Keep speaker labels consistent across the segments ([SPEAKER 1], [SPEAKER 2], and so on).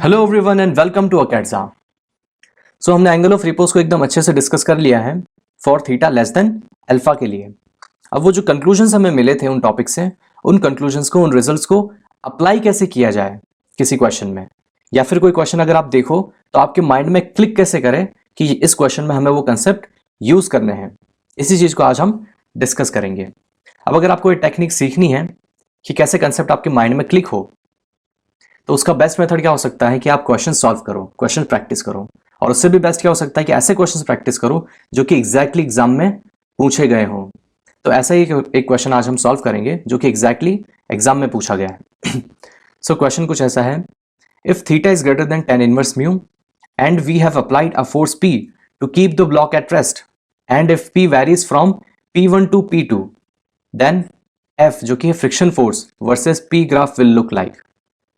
[SPEAKER 1] Hello everyone and welcome to अकेडजा। So हमने angle of repose को एकदम अच्छे से डिस्कस कर लिया है for theta less than alpha के लिए। अब वो जो कंक्लूजन्स हमें मिले थे उन टॉपिक से, उन कंक्लूजन्स को, उन रिजल्ट्स को अप्लाई कैसे किया जाए किसी क्वेश्चन में, या फिर कोई क्वेश्चन अगर आप देखो तो आपके माइंड में क्लिक कैसे करें कि इस क्वेश्चन में हमें वो कंसेप्ट यूज करने हैं, इसी चीज को आज हम डिस्कस करेंगे। अब अगर आपको ये टेक्निक सीखनी है कि कैसे कंसेप्ट आपके माइंड में क्लिक हो, तो उसका बेस्ट मेथड क्या हो सकता है कि आप क्वेश्चन सॉल्व करो, क्वेश्चन प्रैक्टिस करो। और उससे भी बेस्ट क्या हो सकता है कि ऐसे क्वेश्चन प्रैक्टिस करो जो कि एग्जैक्टली एग्जाम में पूछे गए हों। तो ऐसा ही एक क्वेश्चन आज हम सॉल्व करेंगे जो कि एग्जैक्टली एग्जाम में पूछा गया है। सो क्वेश्चन कुछ ऐसा है, if theta is greater than tan inverse mu and we have applied a force P to keep the block at rest and if P varies from P1 to P2 then F जो कि है friction force versus P graph will look like.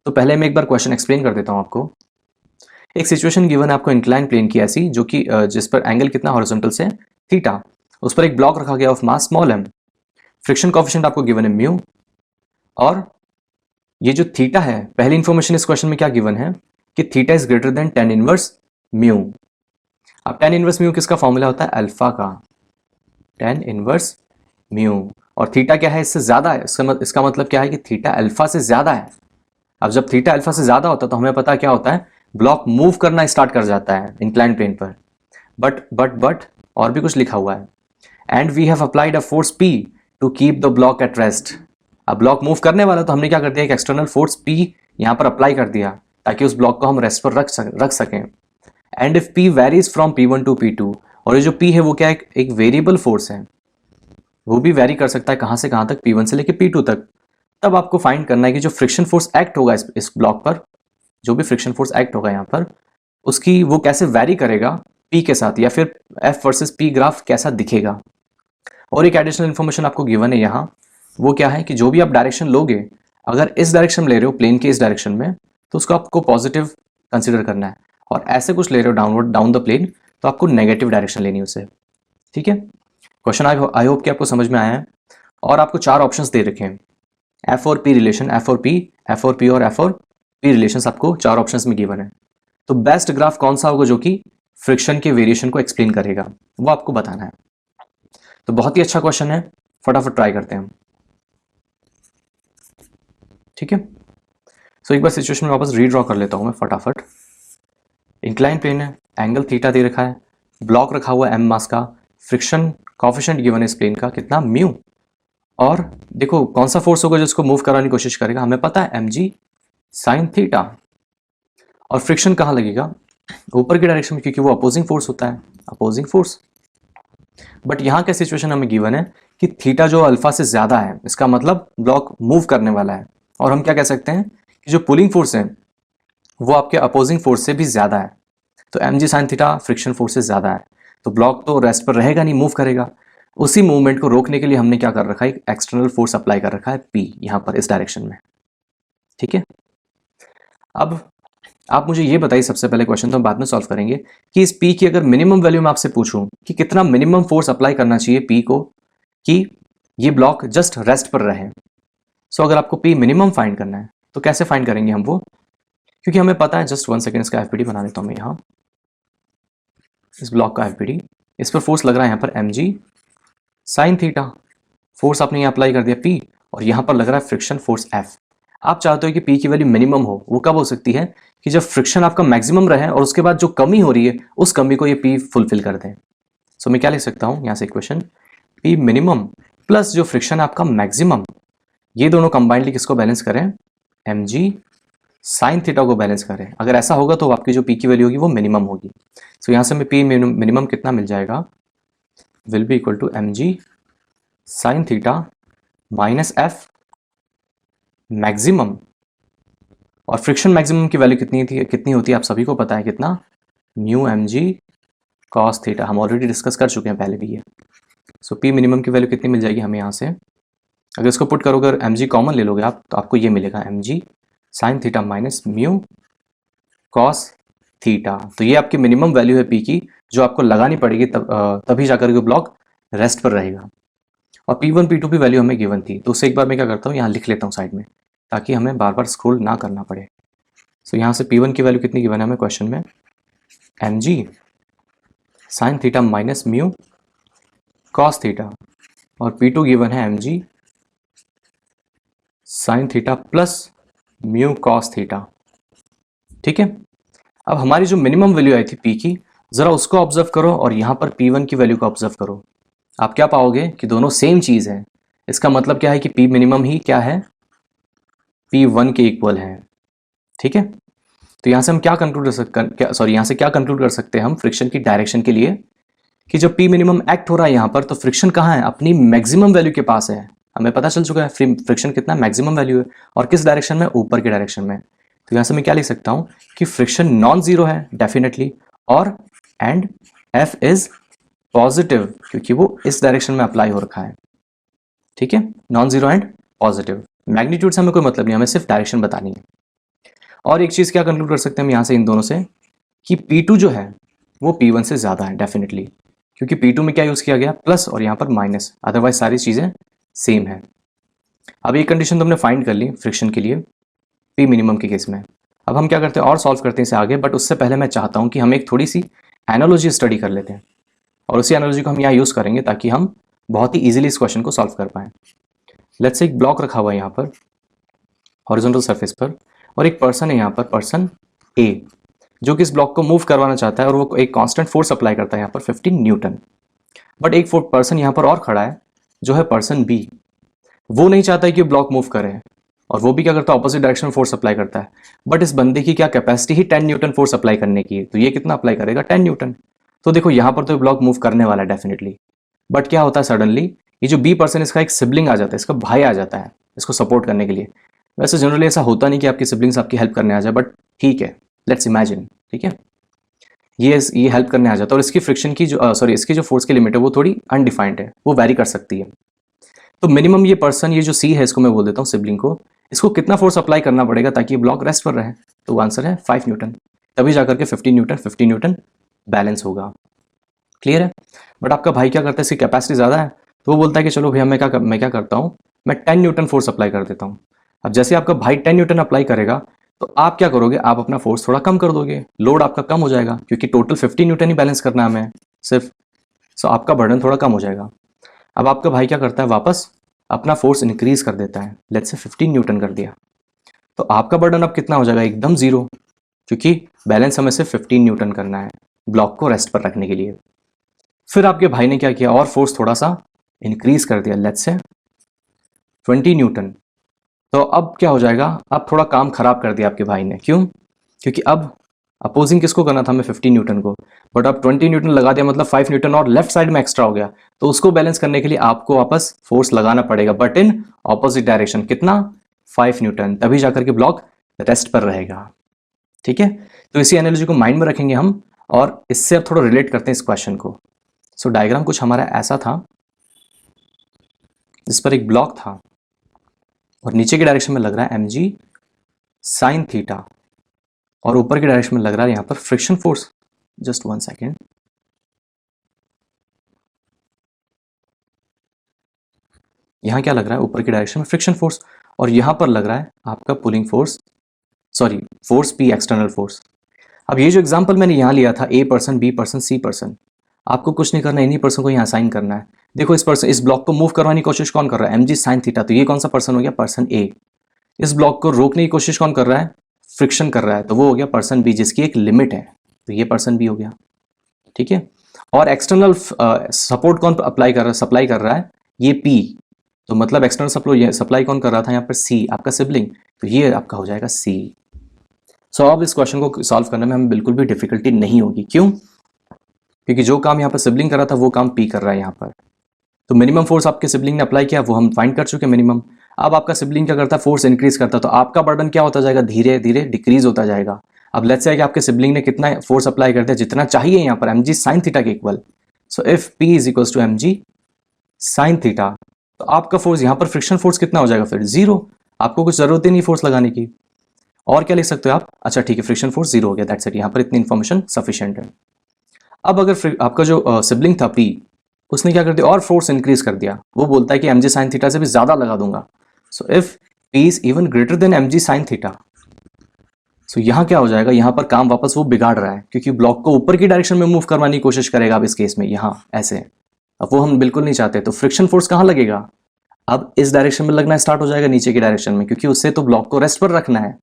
[SPEAKER 1] तो पहले मैं एक बार question explain कर देता हूं आपको। एक सिचुएशन गिवन है आपको इंक्लाइन प्लेन की ऐसी, जो कि जिस पर एंगल कितना हॉरिजॉन्टल से थीटा, उस पर एक ब्लॉक रखा गया of mass small m, friction coefficient आपको गिवन है म्यू, और ये जो थीटा है, पहली इंफॉर्मेशन इस क्वेश्चन में क्या गिवन है कि theta is greater than tan inverse mu. अब tan इनवर्स म्यू किसका फॉर्मूला होता है? अल्फा का, tan इनवर्स म्यू। और थीटा क्या है? इससे ज्यादा है। इसका मतलब क्या है कि थीटा अल्फा से ज्यादा है। अब जब थीटा अल्फा से ज्यादा होता है तो हमें पता क्या होता है, ब्लॉक मूव करना स्टार्ट कर जाता है इंक्लाइन प्लेन पर। बट और भी कुछ लिखा हुआ है, and we have applied a force P to keep the block at rest. अब ब्लॉक मूव करने वाला, तो हमने क्या कर दिया, एक एक्सटर्नल फोर्स P यहां पर अप्लाई कर दिया ताकि उस ब्लॉक को हम रेस्ट पर रख सकें। And if P varies from P1 to P2, और ये जो P है वो क्या है, एक वेरिएबल फोर्स है, वो भी वेरी कर सकता है कहां से कहां तक, P1 से लेकर P2 तक। तब आपको फाइंड करना है कि जो फ्रिक्शन फोर्स एक्ट होगा इस ब्लॉक पर, जो भी फ्रिक्शन फोर्स एक्ट होगा यहाँ पर, उसकी वो कैसे वैरी करेगा P के साथ, या फिर F वर्सेस P ग्राफ कैसा दिखेगा। और एक एडिशनल इन्फॉर्मेशन आपको गिवन है यहाँ, वो क्या है कि जो भी आप डायरेक्शन लोगे, अगर इस डायरेक्शन में ले रहे हो, प्लेन के इस डायरेक्शन में, तो उसको आपको पॉजिटिव कंसिडर करना है, और ऐसे कुछ ले रहे हो डाउनवर्ड डाउन द प्लेन, तो आपको नेगेटिव डायरेक्शन लेनी है उसे। ठीक है, क्वेश्चन आई होप कि आपको समझ में आया है। और आपको 4 ऑप्शंस दे रखे हैं, F और P रिलेशन, F और P, F और P और F और P रिलेशंस आपको 4 ऑप्शंस में गिवन है। तो बेस्ट ग्राफ कौन सा होगा जो कि फ्रिक्शन के वेरिएशन को एक्सप्लेन करेगा, वो आपको बताना है। तो बहुत ही अच्छा क्वेश्चन है, फटाफट ट्राई करते हैं हम। ठीक है, सो एक बार सिचुएशन में वापस रीड्रॉ कर लेता हूं मैं फटाफट। इंक्लाइन प्लेन है, एंगल थीटा दे रखा है, ब्लॉक रखा हुआ है m मास का, फ्रिक्शन कोएफिशिएंट गिवन है इस प्लेन का कितना, म्यू। और देखो कौन सा फोर्स होगा जिसको मूव कराने की कोशिश करेगा, हमें पता है mg sin थीटा। और फ्रिक्शन कहाँ लगेगा? ऊपर की डायरेक्शन में, क्योंकि वो अपोजिंग फोर्स होता है, अपोजिंग फोर्स। बट यहाँ क्या सिचुएशन हमें गिवन है कि थीटा जो अल्फा से ज्यादा है, इसका मतलब ब्लॉक मूव करने वाला है। और हम क्या कह सकते हैं कि जो पुलिंग फोर्स है वो आपके अपोजिंग फोर्स से भी ज्यादा है। तो mg sin theta friction force से ज्यादा है, तो ब्लॉक तो रेस्ट पर रहेगा नहीं, मूव करेगा। उसी मूवमेंट को रोकने के लिए हमने क्या कर रखा है, एक एक्सटर्नल फोर्स अप्लाई कर रखा है P यहां पर इस डायरेक्शन में। ठीक है, अब आप मुझे ये बताइए, सबसे पहले क्वेश्चन तो हम बाद में सॉल्व करेंगे, कि इस P की अगर मिनिमम वैल्यू मैं आपसे पूछूं कि कितना मिनिमम फोर्स अप्लाई करना चाहिए P को कि ये ब्लॉक जस्ट रेस्ट पर रहे। सो अगर आपको P मिनिमम फाइंड करना है तो कैसे फाइंड करेंगे हम वो, क्योंकि हमें पता है, जस्ट 1 सेकेंड इसका FPD बना देता हूं मैं यहाँ, इस ब्लॉक का FPD, इस पर फोर्स लग रहा है यहाँ पर mg sin थीटा, फोर्स आपने यहाँ अप्लाई कर दिया P, और यहाँ पर लग रहा है फ्रिक्शन फोर्स F। आप चाहते हो कि P की वैल्यू मिनिमम हो, वो कब हो सकती है कि जब फ्रिक्शन आपका मैक्सिमम रहे और उसके बाद जो कमी हो रही है उस कमी को ये P फुलफिल कर दे। सो मैं क्या लिख सकता हूँ यहाँ से इक्वेशन, P मिनिमम प्लस जो फ्रिक्शन आपका मैक्सिमम, ये दोनों कंबाइंडली किसको बैलेंस करें, mg sin थीटा को बैलेंस करें। अगर ऐसा होगा तो आपकी जो P की वैल्यू होगी वो मिनिमम होगी। सो यहाँ से मैं P मिनिमम कितना मिल जाएगा, will be equal to mg sin theta minus F maximum. और फ्रिक्शन मैक्सिमम की वैल्यू कितनी होती है आप सभी को पता है, कितना, म्यू mg cos थीटा, हम ऑलरेडी डिस्कस कर चुके हैं पहले भी ये। सो P मिनिमम की वैल्यू कितनी मिल जाएगी हमें यहाँ से, अगर इसको पुट करोगे, अगर mg कॉमन ले लोगे आप, तो आपको ये मिलेगा mg sin theta minus mu cos theta. तो ये आपकी मिनिमम वैल्यू है P की, जो आपको लगानी पड़ेगी, तभी जाकर के ब्लॉक रेस्ट पर रहेगा। और P1 P2 की वैल्यू हमें गिवन थी, तो उसे एक बार मैं क्या करता हूँ, यहाँ लिख लेता हूँ साइड में, ताकि हमें बार बार स्क्रॉल ना करना पड़े। सो यहाँ से P1 की वैल्यू कितनी गिवन है हमें क्वेश्चन में, mg sine theta minus mu cos theta, और P2 गिवन है mg sine theta plus mu cos theta. ठीक है, अब हमारी जो मिनिमम वैल्यू आई थी P की, जरा उसको ऑब्जर्व करो और यहाँ पर P1 की वैल्यू को ऑब्जर्व करो। आप क्या पाओगे कि दोनों सेम चीज है। इसका मतलब क्या है कि P मिनिमम ही क्या है, P1 के इक्वल है। ठीक है, तो यहां से हम क्या कंक्लूड कर सकते, यहां से क्या कंक्लूड कर सकते हैं हम फ्रिक्शन की डायरेक्शन के लिए, कि जब P मिनिमम एक्ट हो रहा है यहां पर, तो फ्रिक्शन कहाँ है, अपनी मैक्सिमम वैल्यू के पास है। हमें पता चल चुका है फ्रिक्शन कितना मैक्सिमम वैल्यू है, और किस डायरेक्शन में, ऊपर की डायरेक्शन में। तो यहां से मैं क्या लिख सकता हूं कि फ्रिक्शन नॉन जीरो है डेफिनेटली, और एंड F इज पॉजिटिव, क्योंकि वो इस डायरेक्शन में अप्लाई हो रखा है। ठीक है, non zero and positive. Magnitude से हमें कोई मतलब नहीं, हमें सिर्फ डायरेक्शन बतानी है। और एक चीज क्या कंक्लूड कर सकते हैं हम यहां से इन दोनों से, कि P2 जो है वो P1 से ज्यादा है डेफिनेटली, क्योंकि P2 में क्या यूज किया गया, प्लस, और यहां पर माइनस, अदरवाइज सारी चीजें सेम है। अब ये कंडीशन तो हमने फाइंड कर ली फ्रिक्शन के लिए P मिनिमम के केस में। अब हम क्या करते हैं और सॉल्व करते हैं इसे आगे, बट उससे पहले मैं चाहता हूं कि हम एक थोड़ी सी एनालॉजी स्टडी कर लेते हैं, और उसी एनालॉजी को हम यहाँ यूज करेंगे ताकि हम बहुत ही इजीली इस क्वेश्चन को सॉल्व कर पाएं। लेट्स से एक ब्लॉक रखा हुआ है यहाँ पर हॉरिजॉन्टल सरफेस पर, और एक पर्सन है यहाँ पर, पर्सन A, जो कि इस ब्लॉक को मूव करवाना चाहता है, और वो एक कांस्टेंट फोर्स अप्लाई करता है यहाँ पर 15 न्यूटन। बट एक पर्सन यहाँ पर और खड़ा है जो है पर्सन B, वो नहीं चाहता है कि ब्लॉक मूव करे, और वो भी क्या करता है, ऑपोजिट डायरेक्शन में फोर्स अप्लाई करता है। बट इस बंदे की क्या कैपेसिटी ही 10 न्यूटन फोर्स अप्लाई करने की है, तो ये कितना अप्लाई करेगा, 10 न्यूटन। तो देखो यहाँ पर तो ब्लॉक मूव करने वाला है डेफिनेटली, बट क्या होता है सडनली, ये जो B पर्सन, इसका एक सिबलिंग आ जाता है, इसका भाई आ जाता है इसको सपोर्ट करने के लिए। वैसे जनरली ऐसा होता नहीं कि आपकी सिबलिंग्स आपकी हेल्प करने आ जाए, बट ठीक है, लेट्स इमेजिन, ठीक है, ये हेल्प करने आ जाता है। और इसकी फ्रिक्शन की जो इसकी जो फोर्स की लिमिट है वो थोड़ी अनडिफाइंड है, वो वैरी कर सकती है। तो मिनिमम ये पर्सन, ये जो C है, इसको मैं बोल देता हूँ सिबलिंग को, इसको कितना फोर्स अप्लाई करना पड़ेगा ताकि ये ब्लॉक रेस्ट पर रहे, तो आंसर है 5 न्यूटन। तभी जाकर के 15 न्यूटन बैलेंस होगा। क्लियर है। बट आपका भाई क्या करता है, इसकी कैपेसिटी ज़्यादा है, तो वो बोलता है कि चलो भैया मैं क्या करता हूँ, मैं 10 न्यूटन फोर्स अप्लाई कर देता हूँ। अब जैसे आपका भाई 10 न्यूटन अप्लाई करेगा, तो आप क्या करोगे, आप अपना फोर्स थोड़ा कम कर दोगे, लोड आपका कम हो जाएगा, क्योंकि टोटल 15 न्यूटन ही बैलेंस करना है हमें सिर्फ। सो आपका बर्डन थोड़ा कम हो जाएगा। अब आपका भाई क्या करता है, वापस अपना फोर्स इंक्रीज कर देता है, लेट्स से 15 न्यूटन कर दिया, तो आपका बर्डन अब कितना हो जाएगा, एकदम जीरो, क्योंकि बैलेंस हमें सिर्फ 15 न्यूटन करना है ब्लॉक को रेस्ट पर रखने के लिए। फिर आपके भाई ने क्या किया, और फोर्स थोड़ा सा इंक्रीज कर दिया, लेट्स से 20 न्यूटन। तो अब क्या हो जाएगा, अब थोड़ा काम खराब कर दिया आपके भाई ने। क्यों, क्योंकि अब अपोजिंग किसको करना था, हमें 15 न्यूटन को, बट अब 20 न्यूटन लगा दिया, मतलब 5 न्यूटन और लेफ्ट साइड में एक्स्ट्रा हो गया। तो उसको बैलेंस करने के लिए आपको वापस फोर्स लगाना पड़ेगा, बट इन ऑपोजिट डायरेक्शन। कितना, 5 न्यूटन, तभी जाकर के ब्लॉक रेस्ट पर रहेगा। ठीक है, तो इसी एनालॉजी को माइंड में रखेंगे हम, और इससे अब थोड़ा रिलेट करते हैं इस क्वेश्चन को। सो डायग्राम कुछ हमारा ऐसा था, जिस पर एक ब्लॉक था, और नीचे की डायरेक्शन में लग रहा है mg साइन थीटा, और ऊपर की डायरेक्शन में लग रहा है यहां पर फ्रिक्शन फोर्स। जस्ट 1 सेकेंड, यहां क्या लग रहा है, ऊपर की डायरेक्शन में फ्रिक्शन फोर्स, और यहां पर लग रहा है आपका pulling force, force P, external force. अब ये जो एग्जांपल मैंने यहां लिया था, A person, B person, C person, आपको कुछ नहीं करना, इन्हीं पर्सन को यहां असाइन करना है। देखो इस ब्लॉक को मूव करवाने की कोशिश कौन कर रहा है, mg साइन थीटा, तो ये कौन सा पर्सन हो गया, पर्सन A। इस ब्लॉक को रोकने की कोशिश कौन कर रहा है, फ्रिक्शन कर रहा है, तो वो हो गया पर्सन B, जिसकी एक लिमिट है, तो ये पर्सन B हो गया। ठीक है, और एक्सटर्नल सपोर्ट कौन अप्लाई कर रहा है, सप्लाई कर रहा है, ये P, तो मतलब एक्सटर्नल सप्लाई कौन कर रहा था यहाँ पर, C, आपका सिबलिंग, तो ये आपका हो जाएगा C। सो अब इस क्वेश्चन को सॉल्व करने में हमें बिल्कुल भी डिफिकल्टी नहीं होगी। क्यों, क्योंकि जो काम यहाँ पर सिबलिंग कर रहा था वो काम P कर रहा है यहाँ पर। तो मिनिमम फोर्स आपके सिबलिंग ने अप्लाई किया, वो हम फाइंड कर चुके मिनिमम। अब आपका सिबलिंग क्या करता है, फोर्स इंक्रीज करता है, तो आपका बर्डन क्या होता जाएगा, धीरे धीरे डिक्रीज होता जाएगा। अब लेट्स से कि आपके सिबलिंग ने कितना फोर्स अप्लाई कर दिया, जितना चाहिए यहाँ पर mg साइन थीटा के equal. So if P is equal to mg sine theta, तो आपका फोर्स यहाँ पर फ्रिक्शन फोर्स कितना हो जाएगा, फिर जीरो। आपको कुछ जरूरत ही नहीं फोर्स लगाने की। और क्या लिख सकते हो आप, अच्छा ठीक है, फ्रिक्शन फोर्स जीरो हो गया, दैट्स इट, यहाँ पर इतनी इन्फॉर्मेशन सफिशिएंट है। अब अगर आपका जो सिबलिंग था P, उसने क्या कर दिया, और फोर्स इंक्रीज कर दिया, वो बोलता है कि mg साइन थीटा से भी ज्यादा लगा दूंगा। So if P is even greater than mg sine theta, so यहाँ क्या हो जाएगा, यहाँ पर काम वापस वो बिगाड़ रहा है क्योंकि ब्लॉक को ऊपर की डायरेक्शन में मूव करवाने की कोशिश करेगा अब इस केस में, यहाँ ऐसे। अब वो हम बिल्कुल नहीं चाहते, तो फ्रिक्शन फोर्स कहाँ लगेगा, अब इस डायरेक्शन में लगना स्टार्ट हो जाएगा, नीचे की डायरेक्शन में, क्योंकि उससे तो ब्लॉक को रेस्ट पर रखना है।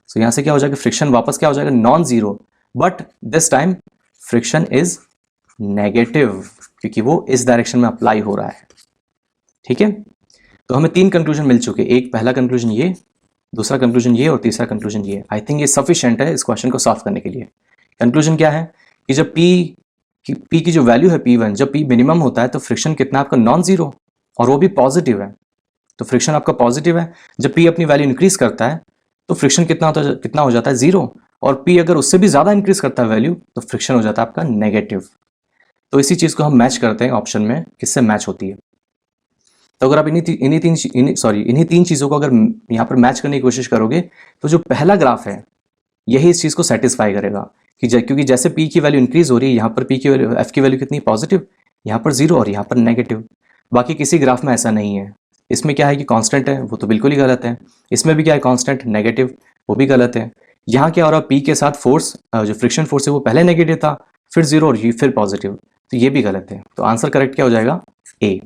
[SPEAKER 1] सो यहाँ से क्या हो जाएगा, फ्रिक्शन वापस क्या हो जाएगा, non zero, but this time friction is negative क्योंकि वो इस डायरेक्शन में अप्लाई हो रहा है। ठीक है, तो हमें 3 कंक्लूजन मिल चुके, एक पहला कंक्लूजन ये, दूसरा कंक्लूजन ये और तीसरा कंक्लूजन ये। आई थिंक ये सफिशिएंट है इस क्वेश्चन को सॉल्व करने के लिए। कंक्लूजन क्या है कि जब P की जो वैल्यू है P1, जब P मिनिमम होता है तो फ्रिक्शन कितना आपका नॉन जीरो, और वो भी पॉजिटिव है, तो फ्रिक्शन आपका पॉजिटिव है। जब P अपनी वैल्यू इंक्रीज करता है तो फ्रिक्शन कितना हो जाता है, जीरो, और P अगर उससे भी ज्यादा इंक्रीज करता है वैल्यू तो फ्रिक्शन हो जाता है आपका नेगेटिव। तो इसी चीज को हम मैच करते हैं ऑप्शन में, किससे मैच होती है। तो अगर आप इन्हीं तीन चीज़ों को अगर यहाँ पर मैच करने की कोशिश करोगे तो जो पहला ग्राफ है यही इस चीज़ को सेटिस्फाई करेगा कि क्योंकि जैसे P की वैल्यू इंक्रीज हो रही है, यहाँ पर P की वैल्यू, F की वैल्यू कितनी पॉजिटिव, यहाँ पर जीरो और यहाँ पर नेगेटिव। बाकी किसी ग्राफ में ऐसा नहीं है। इसमें क्या है कि कांस्टेंट है, वो तो बिल्कुल ही गलत है। इसमें भी क्या है, कांस्टेंट नेगेटिव, वो भी गलत है। यहाँ क्या हो रहा है, P के साथ फोर्स, जो फ्रिक्शन फोर्स है वो पहले नेगेटिव था, फिर जीरो और फिर पॉजिटिव, तो ये भी गलत है। तो आंसर करेक्ट क्या हो जाएगा, ए।